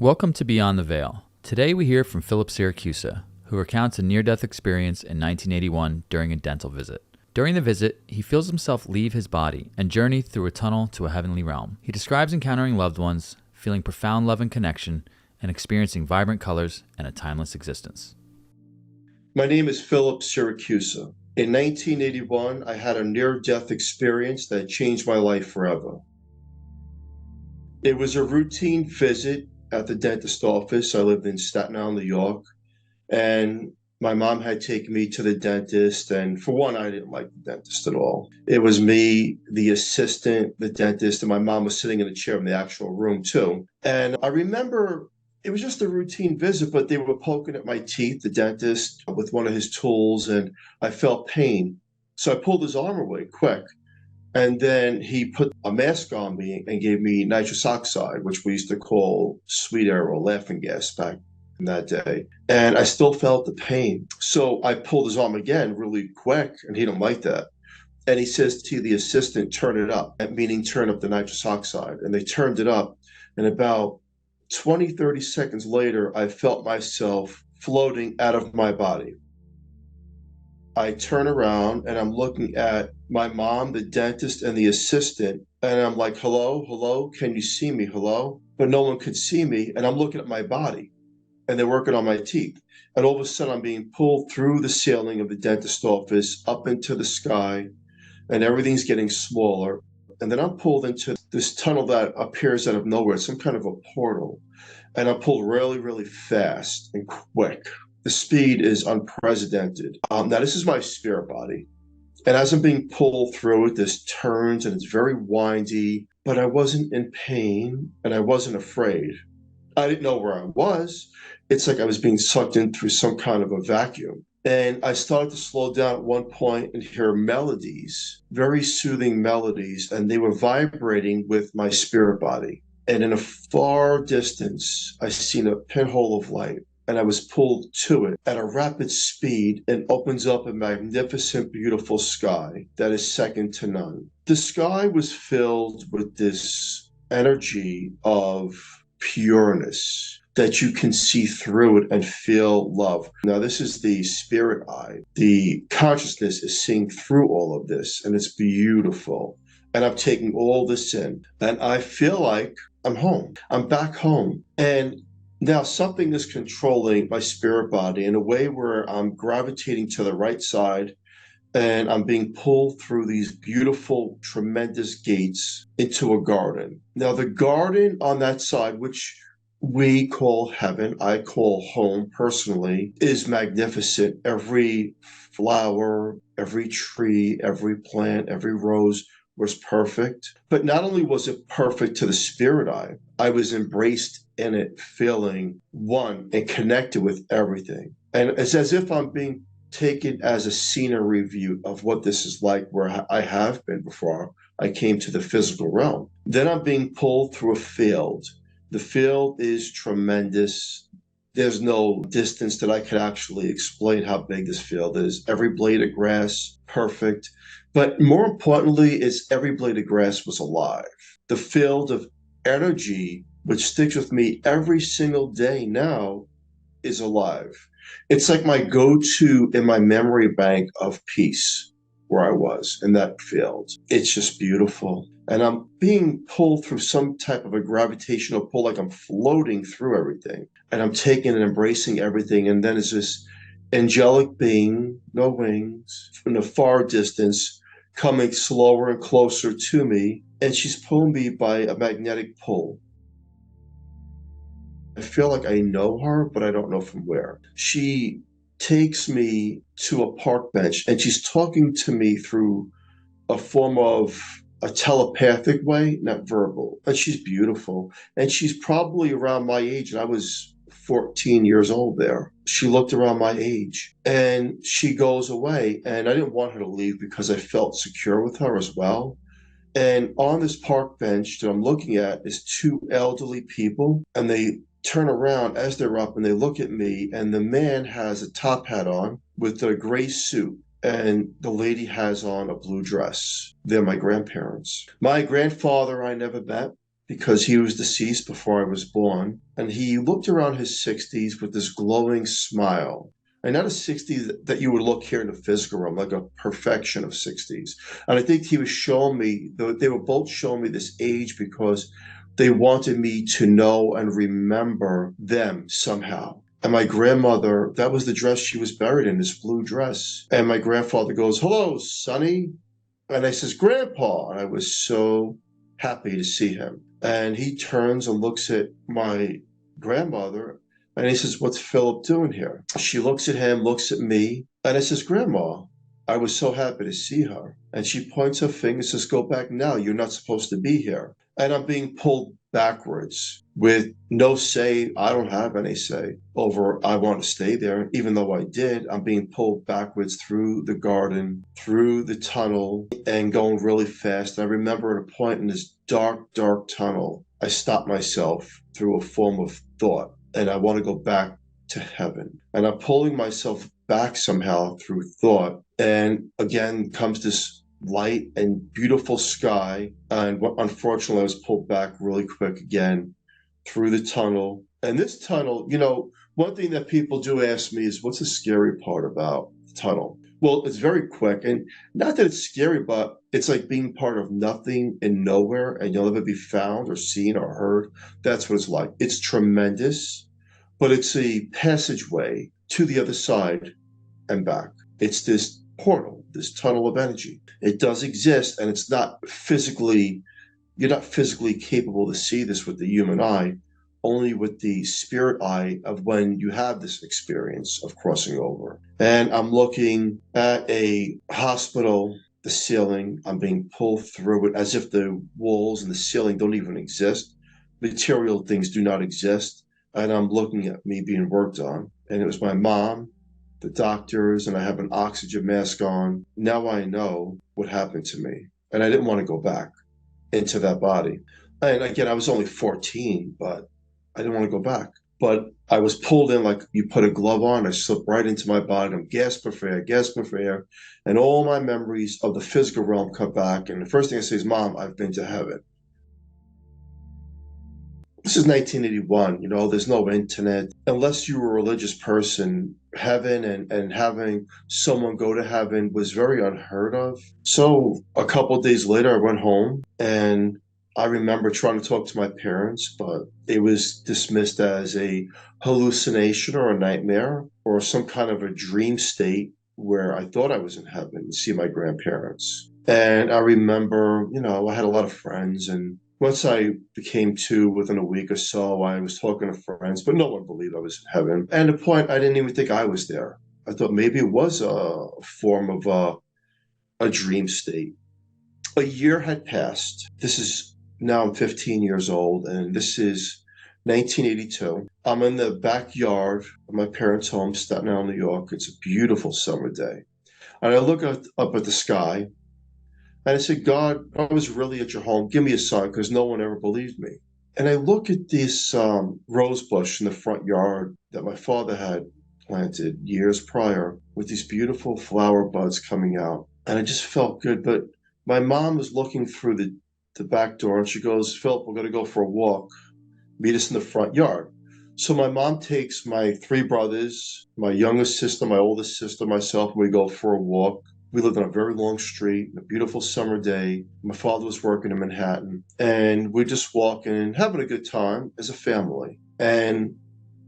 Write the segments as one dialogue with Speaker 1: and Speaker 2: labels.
Speaker 1: Welcome to Beyond the Veil. Today we hear from Philip Siracusa, who recounts a near-death experience in 1981 during a dental visit. During the visit, he feels himself leave his body and journey through a tunnel to a heavenly realm. He describes encountering loved ones, feeling profound love and connection, and experiencing vibrant colors and a timeless existence.
Speaker 2: My name is Philip Siracusa. In 1981, I had a near-death experience that changed my life forever. It was a routine visit at the dentist office. I lived in Staten Island, New York, and my mom had taken me to the dentist. And for one, I didn't like the dentist at all. It was me, the assistant, the dentist, and my mom was sitting in a chair in the actual room too. And I remember it was just a routine visit, but they were poking at my teeth, the dentist, with one of his tools, and I felt pain. So I pulled his arm away quick. And then he put a mask on me and gave me nitrous oxide, which we used to call sweet air or laughing gas back in that day. And I still felt the pain. So I pulled his arm again really quick, and he didn't like that. And he says to the assistant, turn it up, meaning turn up the nitrous oxide. And they turned it up. And about 20, 30 seconds later, I felt myself floating out of my body. I turn around and I'm looking at my mom, the dentist, and the assistant. And I'm like, hello, hello, can you see me? Hello? But no one could see me. And I'm looking at my body and they're working on my teeth. And all of a sudden I'm being pulled through the ceiling of the dentist office up into the sky, and everything's getting smaller. And then I'm pulled into this tunnel that appears out of nowhere, some kind of a portal. And I'm pulled really, really fast and quick. The speed is unprecedented. Now, this is my spirit body. And as I'm being pulled through it, this turns and it's very windy, but I wasn't in pain and I wasn't afraid. I didn't know where I was. It's like I was being sucked in through some kind of a vacuum. And I started to slow down at one point and hear melodies, very soothing melodies, and they were vibrating with my spirit body. And in a far distance, I seen a pinhole of light. And I was pulled to it at a rapid speed and opens up a magnificent, beautiful sky that is second to none. The sky was filled with this energy of pureness that you can see through it and feel love. Now, this is the spirit eye. The consciousness is seeing through all of this, and it's beautiful. And I'm taking all this in, and I feel like I'm home. I'm back home. And now something is controlling my spirit body in a way where I'm gravitating to the right side and I'm being pulled through these beautiful, tremendous gates into a garden. Now, the garden on that side, which we call heaven, I call home personally, is magnificent. Every flower, every tree, every plant, every rose was perfect. But not only was it perfect to the spirit eye, I was embraced in it, feeling one and connected with everything. And it's as if I'm being taken as a scenery view of what this is like where I have been before I came to the physical realm. Then I'm being pulled through a field. The field is tremendous. There's no distance that I could actually explain how big this field is. Every blade of grass, perfect. But more importantly is every blade of grass was alive. The field of energy, which sticks with me every single day now, is alive. It's like my go-to in my memory bank of peace where I was in that field. It's just beautiful. And I'm being pulled through some type of a gravitational pull, like I'm floating through everything. And I'm taking and embracing everything. And then it's this angelic being, no wings, from the far distance, coming slower and closer to me. And she's pulling me by a magnetic pull. I feel like I know her, but I don't know from where. She takes me to a park bench and she's talking to me through a form of a telepathic way, not verbal. And she's beautiful. And she's probably around my age. And I was 14 years old there. She looked around my age and she goes away. And I didn't want her to leave because I felt secure with her as well. And on this park bench that I'm looking at is two elderly people, and they turn around as they're up and they look at me, and the man has a top hat on with a gray suit and the lady has on a blue dress. They're my grandparents. My grandfather I never met, because he was deceased before I was born. And he looked around his 60s with this glowing smile. And not a 60s that you would look here in the physical realm, like a perfection of 60s. And I think he was showing me, they were both showing me this age because they wanted me to know and remember them somehow. And my grandmother, that was the dress she was buried in, this blue dress. And my grandfather goes, "Hello, Sonny." And I says, "Grandpa." And I was so happy to see him. And he turns and looks at my grandmother and he says, "What's Philip doing here?" She looks at him, looks at me, and I says, "Grandma, I was so happy to see her." And she points her finger and says, "Go back now. You're not supposed to be here." And I'm being pulled backwards with no say. I don't have any say over I want to stay there. Even though I did, I'm being pulled backwards through the garden, through the tunnel, and going really fast. And I remember at a point in this dark, dark tunnel, I stopped myself through a form of thought, and I want to go back to heaven. And I'm pulling myself back somehow through thought. And again comes this light and beautiful sky. And unfortunately, I was pulled back really quick again through the tunnel. And this tunnel, one thing that people do ask me is, what's the scary part about the tunnel? Well, it's very quick. And not that it's scary, but it's like being part of nothing and nowhere, and you'll never be found or seen or heard. That's what it's like. It's tremendous, but it's a passageway to the other side and back. It's this portal, this tunnel of energy. It does exist, and you're not physically capable to see this with the human eye, only with the spirit eye of when you have this experience of crossing over. And I'm looking at a hospital, the ceiling, I'm being pulled through it as if the walls and the ceiling don't even exist. Material things do not exist. And I'm looking at me being worked on. And it was my mom, the doctors, and I have an oxygen mask on. Now I know what happened to me. And I didn't want to go back into that body. And again, I was only 14, but I didn't want to go back. But I was pulled in like you put a glove on. I slipped right into my body. I'm gasping for air. And all my memories of the physical realm come back. And the first thing I say is, "Mom, I've been to heaven." This is 1981, there's no internet. Unless you were a religious person, heaven and having someone go to heaven was very unheard of. So a couple of days later, I went home and I remember trying to talk to my parents, but it was dismissed as a hallucination or a nightmare or some kind of a dream state where I thought I was in heaven to see my grandparents. And I remember, I had a lot of friends, and once I became two, within a week or so, I was talking to friends, but no one believed I was in heaven. And at the point, I didn't even think I was there. I thought maybe it was a form of a dream state. A year had passed. Now I'm 15 years old, and this is 1982. I'm in the backyard of my parents' home, Staten Island, New York. It's a beautiful summer day. And I look up at the sky, and I said, "God, I was really at your home. Give me a sign," because no one ever believed me. And I look at this rose bush in the front yard that my father had planted years prior with these beautiful flower buds coming out. And I just felt good. But my mom was looking through the back door and she goes, "Philip, we're going to go for a walk. Meet us in the front yard." So my mom takes my three brothers, my youngest sister, my oldest sister, myself, and we go for a walk. We lived on a very long street, a beautiful summer day. My father was working in Manhattan, and we're just walking and having a good time as a family. And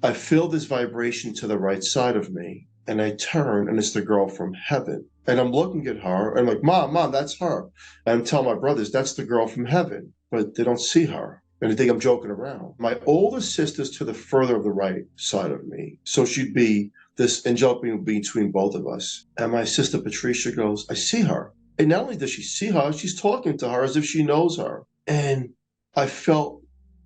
Speaker 2: I feel this vibration to the right side of me, and I turn, and it's the girl from heaven. And I'm looking at her, and I'm like, Mom, that's her. And I'm telling my brothers, that's the girl from heaven, but they don't see her. And they think I'm joking around. My older sister's to the further of the right side of me. So she'd be this angelic being between both of us. And my sister Patricia goes, "I see her." And not only does she see her, she's talking to her as if she knows her. And I felt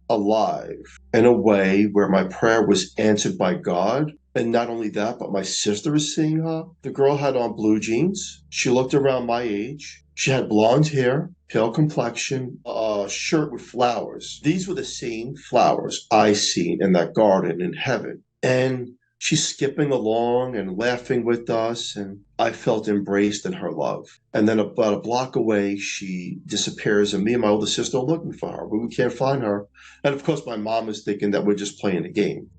Speaker 2: alive in a way where my prayer was answered by God. And not only that, but my sister is seeing her. The girl had on blue jeans. She looked around my age. She had blonde hair, pale complexion, a shirt with flowers. These were the same flowers I seen in that garden in heaven. And she's skipping along and laughing with us, and I felt embraced in her love. And then about a block away, she disappears, and me and my older sister are looking for her, but we can't find her. And of course, my mom is thinking that we're just playing a game.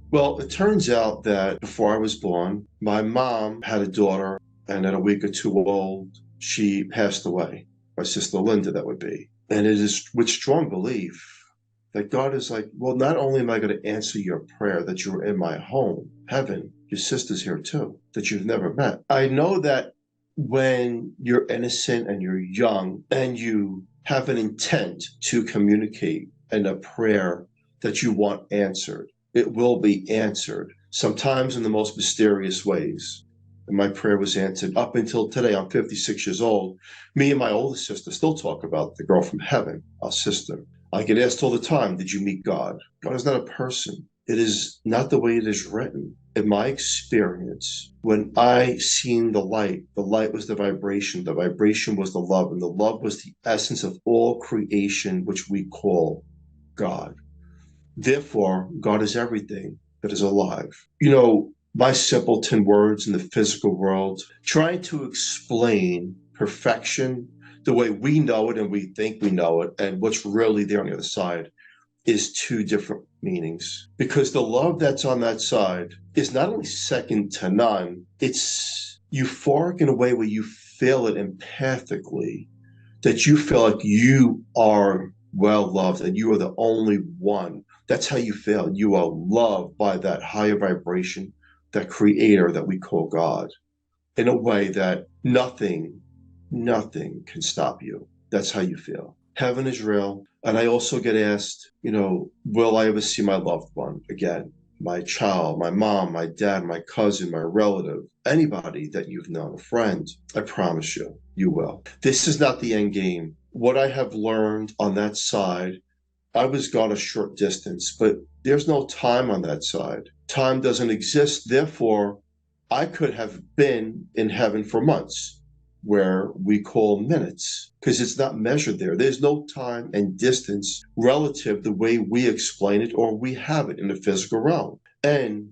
Speaker 2: Well, it turns out that before I was born, my mom had a daughter, and at a week or two old, she passed away. My sister Linda, that would be. And it is with strong belief that God is like, well, not only am I going to answer your prayer that you're in my home, heaven, your sister's here too, that you've never met. I know that when you're innocent and you're young and you have an intent to communicate in a prayer that you want answered, it will be answered, sometimes in the most mysterious ways. And my prayer was answered. Up until today, I'm 56 years old. Me and my older sister still talk about the girl from heaven, our sister. I get asked all the time, did you meet God? God is not a person. It is not the way it is written. In my experience, when I seen the light was the vibration was the love, and the love was the essence of all creation, which we call God. Therefore, God is everything that is alive. You know, my simpleton words in the physical world, trying to explain perfection the way we know it and we think we know it, and what's really there on the other side is two different meanings. Because the love that's on that side is not only second to none, it's euphoric in a way where you feel it empathically, that you feel like you are well loved and you are the only one. That's how you feel. You are loved by that higher vibration, that creator that we call God, in a way that nothing can stop you. That's how you feel. Heaven is real. And I also get asked, will I ever see my loved one again? My child, my mom, my dad, my cousin, my relative, anybody that you've known, a friend. I promise you, you will. This is not the end game. What I have learned on that side, I was gone a short distance, but there's no time on that side. Time doesn't exist. Therefore, I could have been in heaven for months, where we call minutes, because it's not measured there. There's no time and distance relative the way we explain it or we have it in the physical realm. And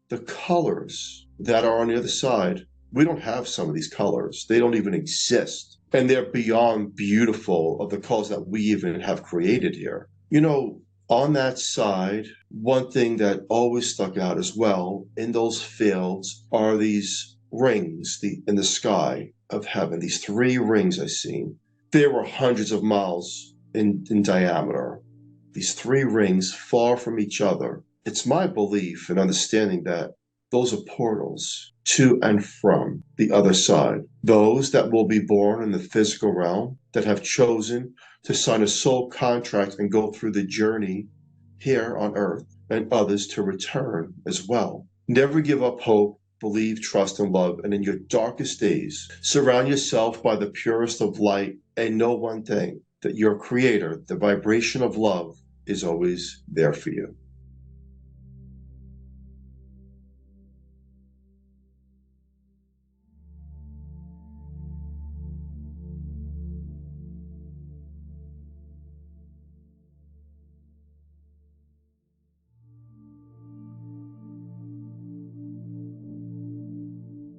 Speaker 2: the colors that are on the other side, we don't have some of these colors. They don't even exist. And they're beyond beautiful of the colors that we even have created here. On that side, one thing that always stuck out as well in those fields are these rings in the sky of heaven, these 3 rings I've seen. They were hundreds of miles in diameter. These 3 rings far from each other. It's my belief and understanding that those are portals to and from the other side. Those that will be born in the physical realm, that have chosen to sign a soul contract and go through the journey here on earth, and others to return as well. Never give up hope, believe, trust, and love. And in your darkest days, surround yourself by the purest of light, and know one thing, that your creator, the vibration of love, is always there for you.